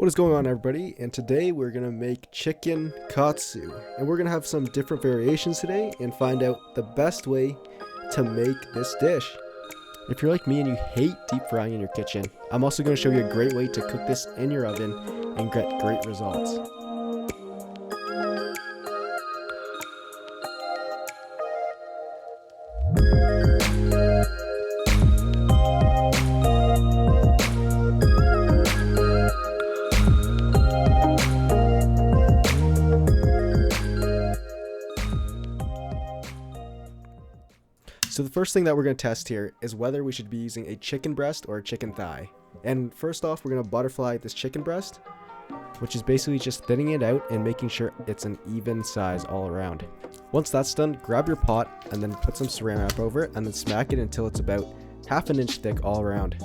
What is going on, everybody? And today we're gonna make chicken katsu, and we're gonna have some different variations today and find out the best way to make this dish. If you're like me and you hate deep frying in your kitchen, I'm also gonna show you a great way to cook this in your oven and get great results. So the first thing that we're going to test here is whether we should be using a chicken breast or a chicken thigh. And first off, we're going to butterfly this chicken breast, which is basically just thinning it out and making sure it's an even size all around. Once that's done, grab your pot and then put some saran wrap over it and then smack it until it's about ½ an inch thick all around.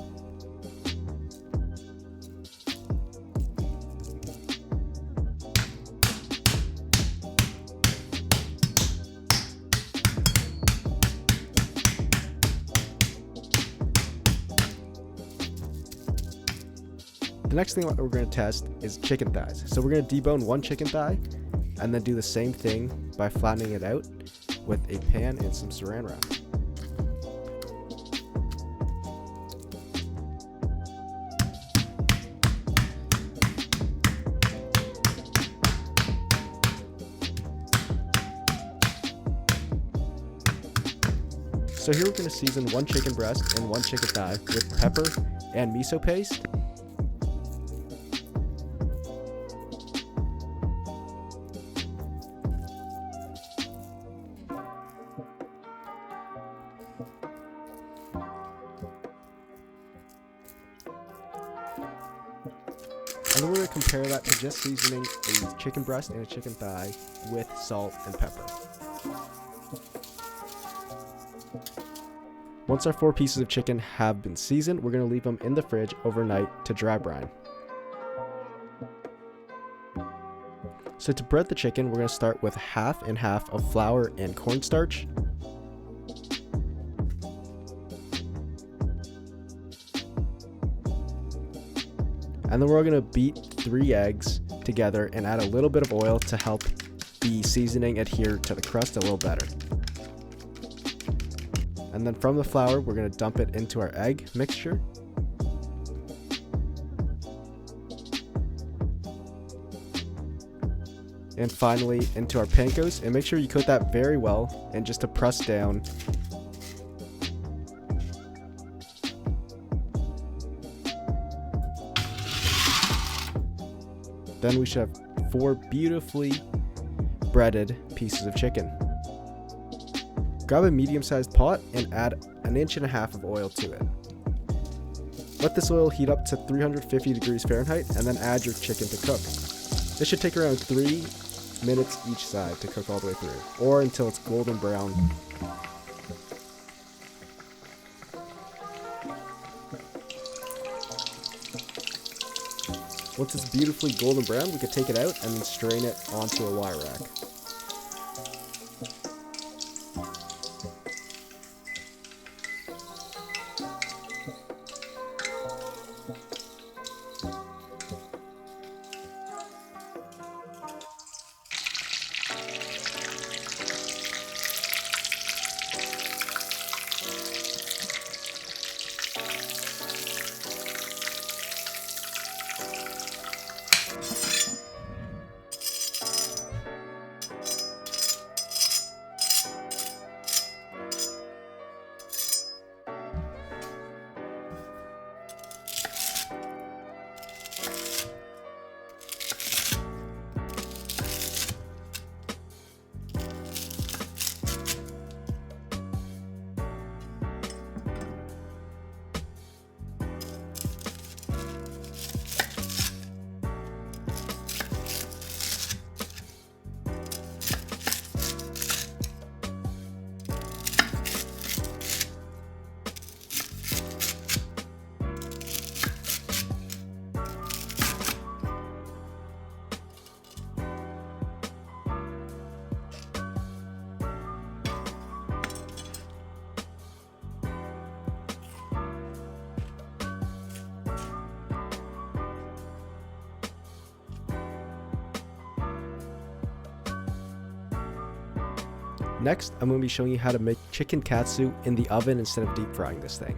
The next thing that we're going to test is chicken thighs. So we're going to debone one chicken thigh and then do the same thing by flattening it out with a pan and some saran wrap. So here we're going to season one chicken breast and one chicken thigh with pepper and miso paste. And then we're going to compare that to just seasoning a chicken breast and a chicken thigh with salt and pepper. Once our 4 pieces of chicken have been seasoned, we're going to leave them in the fridge overnight to dry brine. So to bread the chicken, we're going to start with half and half of flour and cornstarch. And then we're going to beat 3 eggs together and add a little bit of oil to help the seasoning adhere to the crust a little better. And then from the flour, we're going to dump it into our egg mixture. And finally into our pankos, and make sure you coat that very well and just to press down. Then we should have 4 beautifully breaded pieces of chicken. Grab a medium-sized pot and add 1.5 inches of oil to it. Let this oil heat up to 350 degrees Fahrenheit and then add your chicken to cook. This should take around 3 minutes each side to cook all the way through, or until it's golden brown. Once it's beautifully golden brown, we can take it out and then strain it onto a wire rack. Next, I'm going to be showing you how to make chicken katsu in the oven instead of deep frying this thing.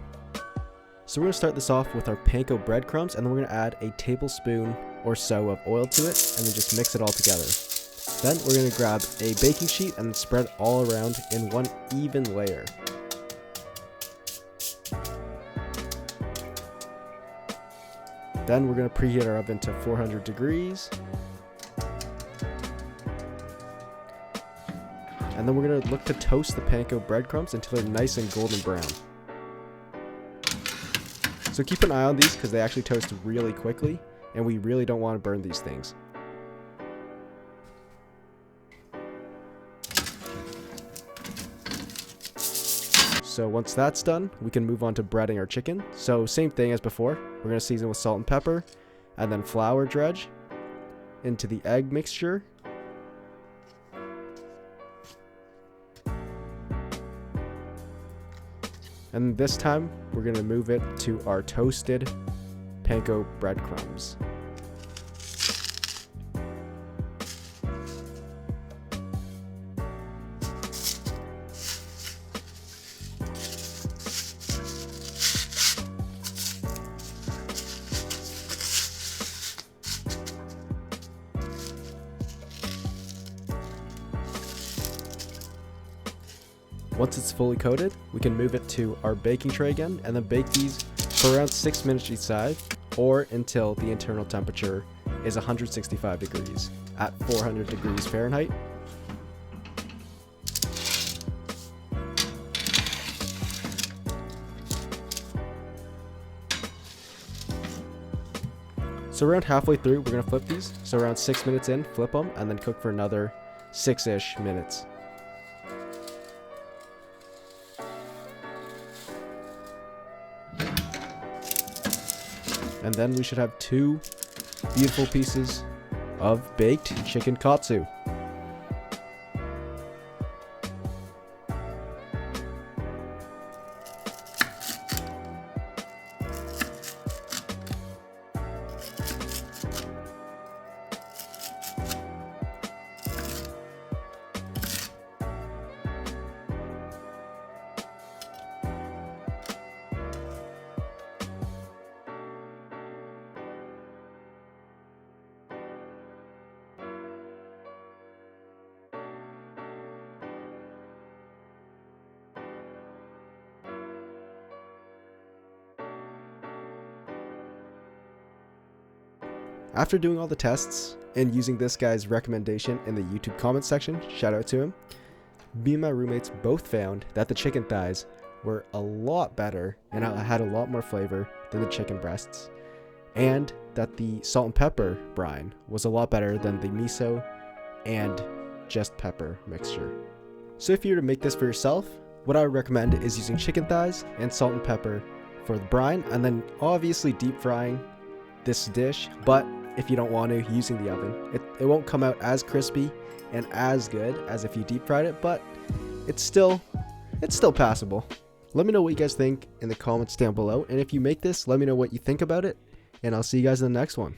So we're going to start this off with our panko breadcrumbs, and then we're going to add a tablespoon or so of oil to it, and then just mix it all together. Then we're going to grab a baking sheet and spread it all around in one even layer. Then we're going to preheat our oven to 400 degrees. And then we're going to look to toast the panko breadcrumbs until they're nice and golden brown. So keep an eye on these because they actually toast really quickly, and we really don't want to burn these things. So once that's done, we can move on to breading our chicken. So same thing as before, we're going to season with salt and pepper, and then flour dredge into the egg mixture. And this time, we're going to move it to our toasted panko breadcrumbs. Once it's fully coated, we can move it to our baking tray again and then bake these for around 6 minutes each side, or until the internal temperature is 165 degrees at 400 degrees Fahrenheit. So around halfway through, we're going to flip these. So around 6 minutes in, flip them, and then cook for another 6-ish minutes. And then we should have 2 beautiful pieces of baked chicken katsu. After doing all the tests and using this guy's recommendation in the YouTube comment section, shout out to him, me and my roommates both found that the chicken thighs were a lot better and had a lot more flavor than the chicken breasts, and that the salt and pepper brine was a lot better than the miso and just pepper mixture. So if you were to make this for yourself, what I would recommend is using chicken thighs and salt and pepper for the brine, and then obviously deep frying this dish, but if you don't want to, using the oven. It won't come out as crispy and as good as if you deep fried it, but it's still passable. Let me know what you guys think in the comments down below, and if you make this, let me know what you think about it, and I'll see you guys in the next one.